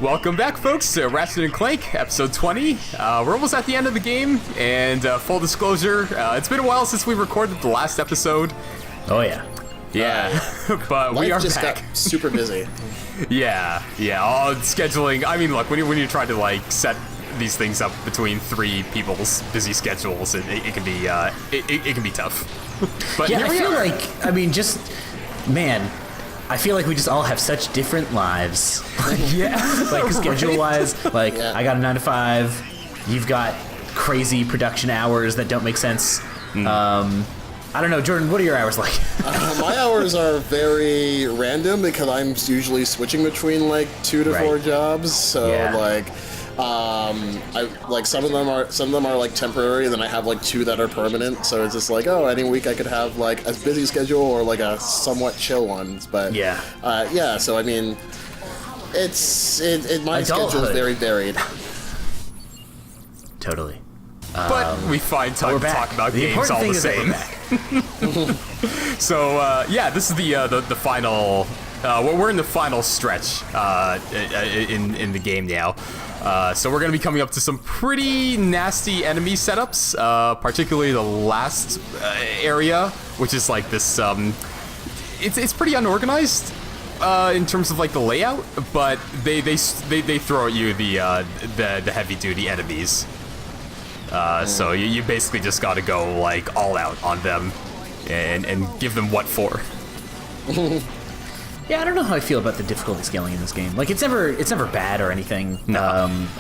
Welcome back, folks, to Ratchet and Clank, episode 20. We're almost at the end of the game, and full disclosure, it's been a while since we recorded the last episode. Oh, yeah. Yeah, but we are just back. Got super busy. Yeah, all scheduling. I mean, look, when you try to, like, set these things up between three people's busy schedules, it can be, it can be tough. But yeah, here we I feel are. like, I mean, man, I feel like we just all have such different lives. Yeah. Like, schedule-wise, like, Yeah. I got a 9 to 5, you've got crazy production hours that don't make sense. I don't know, Jordan, what are your hours like? My hours are very random because I'm usually switching between like 2 to 4 jobs. So Yeah. like, I like some of them are like temporary, and then I have like 2 that are permanent. So it's just like, oh, any week I could have like a busy schedule or like a somewhat chill one. But Yeah. yeah. So I mean, my schedule is Adulthood. very varied. Totally. But we find time We're to back. talk about The games important all thing the is that same. we're back. So yeah, this is the final. We're in the final stretch in the game now. So we're gonna be coming up to some pretty nasty enemy setups, particularly the last area, which is like this. It's pretty unorganized in terms of like the layout, but they throw at you the heavy duty enemies. So you basically just got to go like all out on them, and give them what for. Yeah, I don't know how I feel about the difficulty scaling in this game. Like, it's never bad or anything. No.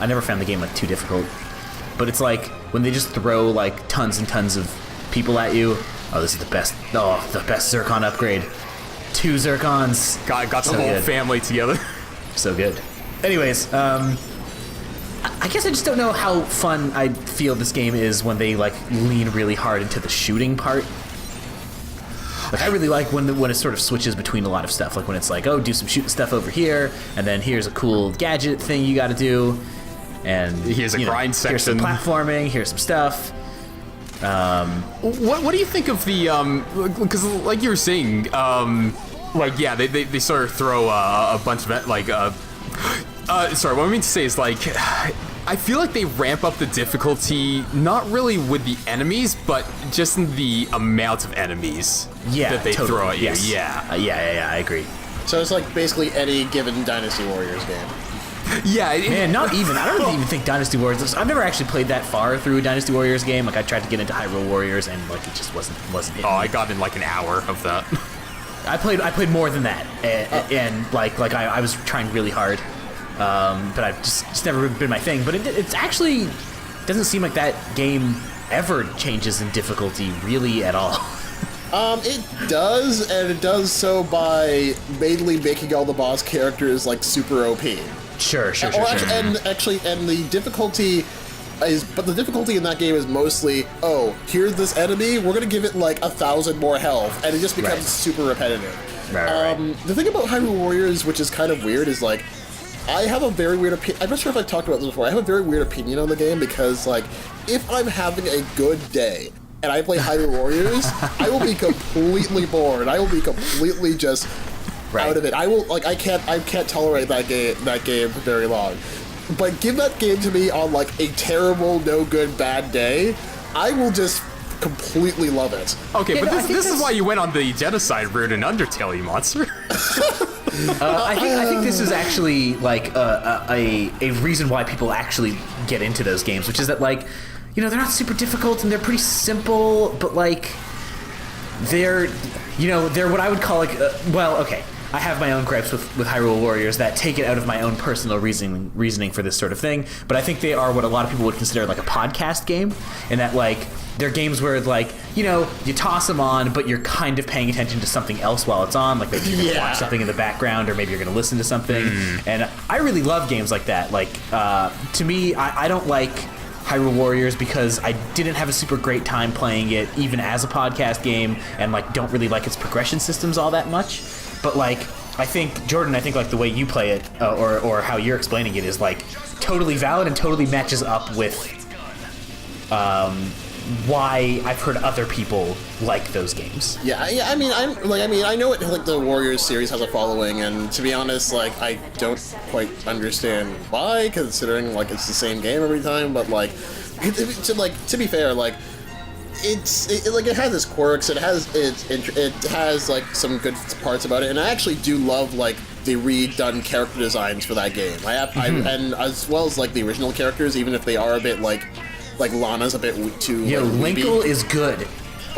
I never found the game like too difficult. But it's like when they just throw like tons and tons of people at you. Oh, this is the best. Oh, the best Zircon upgrade. 2 Zircons. Got the So whole good. family together. So good. Anyways, I guess I just don't know how fun I feel this game is when they like lean really hard into the shooting part. Like, I really like when it sort of switches between a lot of stuff. Like when it's like, oh, do some shooting stuff over here, and then here's a cool gadget thing you got to do, and Here's a grind Here's some section. platforming. Here's some stuff. What do you think of the because like you were saying, like yeah, they sort of throw a bunch of like sorry, what I mean to say is like, I feel like they ramp up the difficulty not really with the enemies, but just in the amount of enemies that they totally. throw at you. Yes. Yeah. Yeah, I agree. So it's like basically any given Dynasty Warriors game. Yeah. Man, not even. I don't even think Dynasty Warriors. I've never actually played that far through a Dynasty Warriors game. Like, I tried to get into Hyrule Warriors, and like it just wasn't hitting Oh, me. I got in like an hour of that. I played more than that, and like I was trying really hard, but I've just never been my thing. But it's actually doesn't seem like that game ever changes in difficulty really at all. It does, and it does so by mainly making all the boss characters like super OP. Sure. And the difficulty but the difficulty in that game is mostly, oh, here's this enemy, we're gonna give it like 1,000 more health, and it just becomes Right. super repetitive. Right. The thing about Hyrule Warriors, which is kind of weird, is like, I have a very weird opinion. I'm not sure if I've talked about this before. I have a very weird opinion on the game because, like, if I'm having a good day and I play Hyrule Warriors, I will be completely bored. I will be completely just out of it. I can't tolerate that game for very long. But give that game to me on like a terrible, no good, bad day, I will just completely love it. Okay, Yeah, but no, I this think is that's- why you went on the genocide route in Undertale, you monster. I think this is actually like a reason why people actually get into those games, which is that like, you know, they're not super difficult and they're pretty simple, but like they're what I would call like okay. I have my own gripes with Hyrule Warriors that take it out of my own personal reasoning for this sort of thing, but I think they are what a lot of people would consider like a podcast game, in that like they're games where like, you know, you toss them on, but you're kind of paying attention to something else while it's on, like maybe you're gonna watch something in the background, or maybe you're gonna listen to something, and I really love games like that. Like to me, I don't like Hyrule Warriors because I didn't have a super great time playing it even as a podcast game, and like don't really like its progression systems all that much. But like, I think Jordan, like the way you play it or how you're explaining it is like totally valid and totally matches up with why I've heard other people like those games. Yeah, I mean, I know it, like, the Warriors series has a following, and to be honest, like, I don't quite understand why, considering, like, it's the same game every time, but, like, to be fair, like, it has its quirks, it has like some good parts about it, and I actually do love like the redone character designs for that game. And as well as like the original characters, even if they are a bit like Lana's a bit too. Yeah, like, Linkle is good.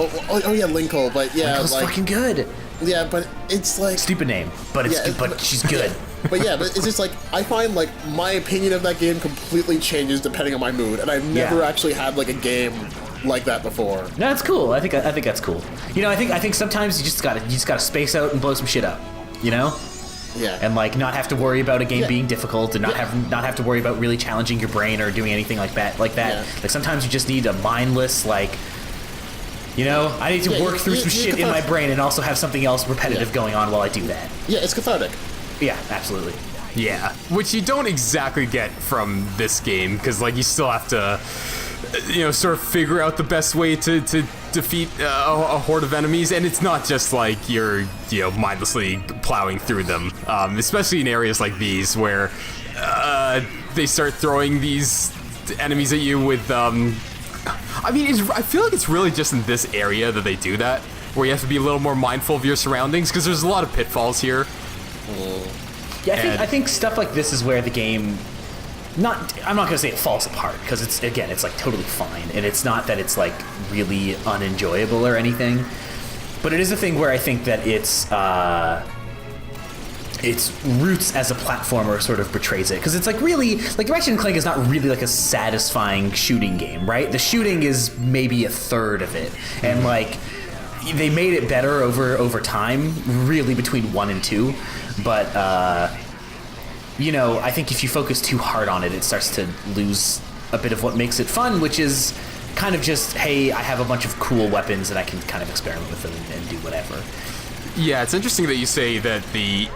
Oh yeah, Linkle, but yeah, Linkle's like, fucking good. Yeah, but it's like stupid name, but but she's good. But yeah, but it's just like I find like my opinion of that game completely changes depending on my mood, and I've never actually had like a game like that before. No, that's cool. I think that's cool. You know, I think sometimes you just gotta space out and blow some shit up. You know? Yeah. And like not have to worry about a game being difficult, and not have to worry about really challenging your brain or doing anything like that. Yeah. Like sometimes you just need a mindless like. You know, I need to work through some shit in my brain and also have something else repetitive going on while I do that. Yeah, it's cathartic. Yeah, absolutely. Yeah, which you don't exactly get from this game, because like you still have to, sort of figure out the best way to defeat a horde of enemies, and it's not just like you're mindlessly plowing through them, especially in areas like these where they start throwing these enemies at you with. I feel like it's really just in this area that they do that, where you have to be a little more mindful of your surroundings, because there's a lot of pitfalls here. Yeah, I think stuff like this is where the game, I'm not gonna say it falls apart, because it's like totally fine, and it's not that it's like really unenjoyable or anything, but it is a thing where I think that its roots as a platformer sort of betrays it, because it's like really like Ratchet and Clank is not really like a satisfying shooting game, right? The shooting is maybe a third of it, and like they made it better over time, really between 1 and 2, but I think if you focus too hard on it, it starts to lose a bit of what makes it fun, which is kind of just, hey, I have a bunch of cool weapons and I can kind of experiment with them and do whatever. Yeah, it's interesting that you say that the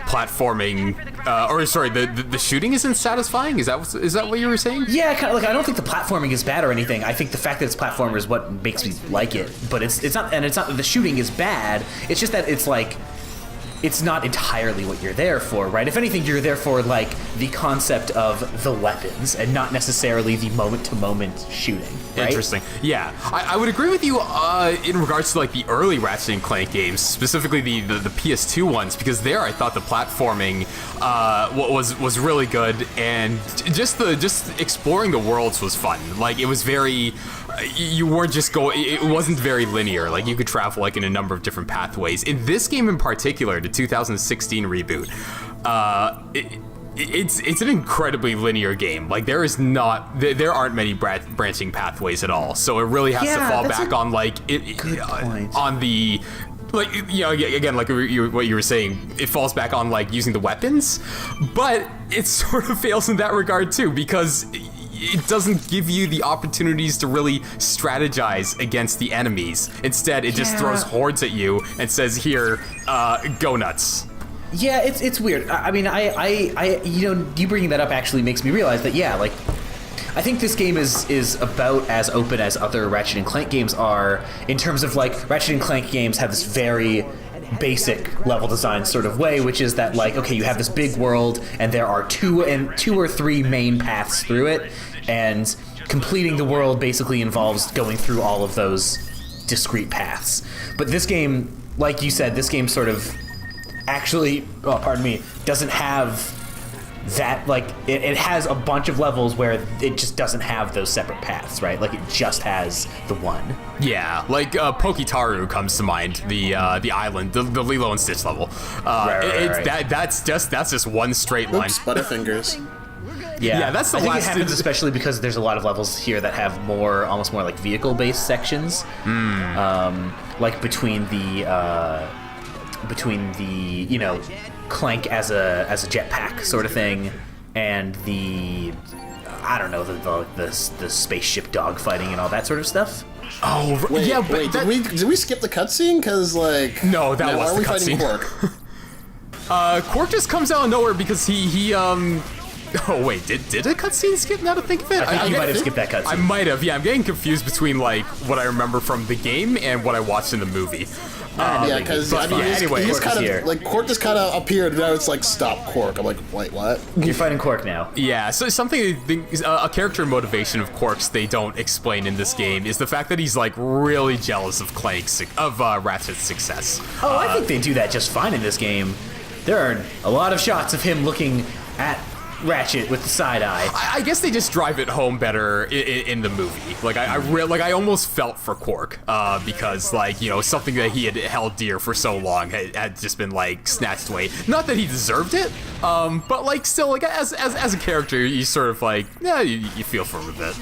platforming, the shooting isn't satisfying. Is that what you were saying? Yeah, kind of like I don't think the platforming is bad or anything. I think the fact that it's platformer is what makes me like it. But it's not that the shooting is bad. It's just that it's like it's not entirely what you're there for, right? If anything, you're there for like the concept of the weapons and not necessarily the moment-to-moment shooting. Right? Interesting. Yeah, I would agree with you in regards to like the early Ratchet and Clank games, specifically the PS2 ones, because there I thought the platforming was really good, and just exploring the worlds was fun. Like it was very, you weren't just going. It wasn't very linear. Like you could travel like in a number of different pathways. In this game in particular, the 2016 reboot, it's an incredibly linear game. Like there aren't many branching pathways at all. So it really has to fall back on like on the like again like what you were saying. It falls back on like using the weapons, but it sort of fails in that regard too, because it doesn't give you the opportunities to really strategize against the enemies. Instead, it just throws hordes at you and says, "Here, go nuts." Yeah, it's weird. I mean, you bringing that up actually makes me realize that like, I think this game is about as open as other Ratchet and Clank games are, in terms of like Ratchet and Clank games have this very basic level design sort of way, which is that like, okay, you have this big world and there are two or three main paths through it, and completing the world basically involves going through all of those discrete paths. But this game, like you said, this game sort of actually, doesn't have that. Like it has a bunch of levels where it just doesn't have those separate paths, right? Like it just has the one. Yeah, like Pokitaru comes to mind, the island, the Lilo and Stitch level. Right. That's just one straight line. Oops, Butterfingers. Yeah, that's the I think last. It happens especially because there's a lot of levels here that have almost more like vehicle-based sections, like between the Clank as a jetpack sort of thing, and the spaceship dogfighting and all that sort of stuff. Oh, wait, yeah, but did we skip the cutscene? Because like, no, that was the cutscene. Quark just comes out of nowhere because he Oh wait, did a cutscene skip? Now to think of it, I think you might have skipped that cutscene. I might have. Yeah, I'm getting confused between like what I remember from the game and what I watched in the movie. Yeah, because I mean, anyway, he's Quark kind is of here. like Quark just kind of appeared, and now it's like stop Quark. I'm like, wait, what? You're fighting Quark now. Yeah, so something I think is a character motivation of Quark's they don't explain in this game is the fact that he's like really jealous of Ratchet's success. Oh, I think they do that just fine in this game. There are a lot of shots of him looking at Ratchet with the side eye. I guess they just drive it home better in the movie. Like I almost felt for Quark because like something that he had held dear for so long had just been like snatched away. Not that he deserved it, but like still like as a character you sort of like you feel for him a bit.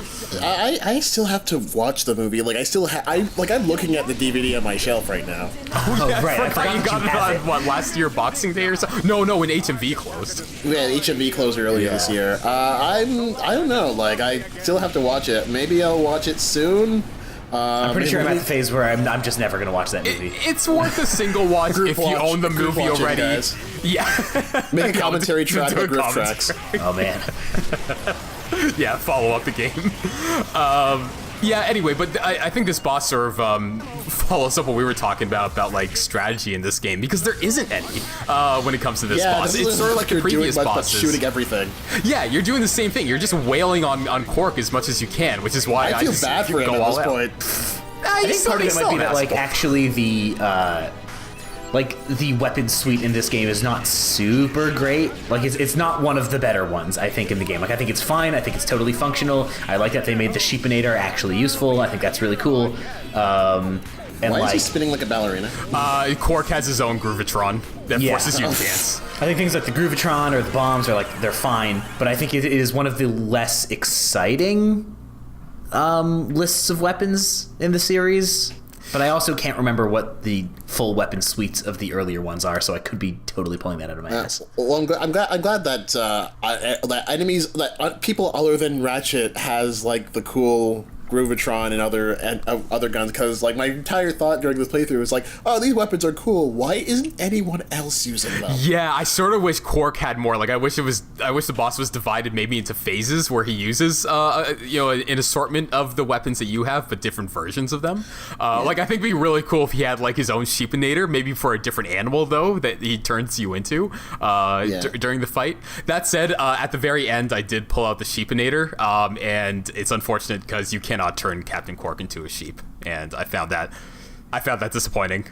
I still have to watch the movie. Like I'm looking at the DVD on my shelf right now. Yeah, right, I forgot forgot you got you it have on it. what, last year Boxing Day or something? No, when HMV closed. Yeah, HMV closed earlier this year. I don't know. Like I still have to watch it. Maybe I'll watch it soon. I'm pretty sure I'm at the phase where I'm just never gonna watch that movie. It's worth a single watch if you own the Group movie watching, already. guys. Yeah. Make a commentary track Do a with group commentary. tracks. Oh man. Yeah, follow up the game. Yeah, anyway, but I think this boss sort of follows up what we were talking about like strategy in this game, because there isn't any when it comes to this boss. This It's is sort of like like the you're doing previous much but bosses. shooting everything. Yeah, you're doing the same thing. You're just wailing on Quark as much as you can, which is why I feel just bad for him go at all this out. point. I think part of it might be that like actually the weapon suite in this game is not super great. Like it's not one of the better ones, I think, in the game. Like I think it's fine. I think it's totally functional. I like that they made the Sheepinator actually useful. I think that's really cool. And Why like is he spinning like a ballerina? Quark has his own Groovatron that Yeah. forces you to dance. I think things like the Groovatron or the bombs are like they're fine, but I think it is one of the less exciting lists of weapons in the series. But I also can't remember what the full weapon suites of the earlier ones are, so I could be totally pulling that out of my ass. Well, I'm glad that that enemies, that people other than Ratchet has like the cool Groovatron and other guns, because like my entire thought during this playthrough was like, oh, these weapons are cool. Why isn't anyone else using them? Yeah, I sort of wish Quark had more. Like, I wish the boss was divided maybe into phases where he uses, an assortment of the weapons that you have, but different versions of them. Like, I think it'd be really cool if he had like his own Sheepinator, maybe for a different animal though that he turns you into during the fight. That said, at the very end, I did pull out the Sheepinator, and it's unfortunate because you cannot turn Captain Quark into a sheep, and I found that disappointing.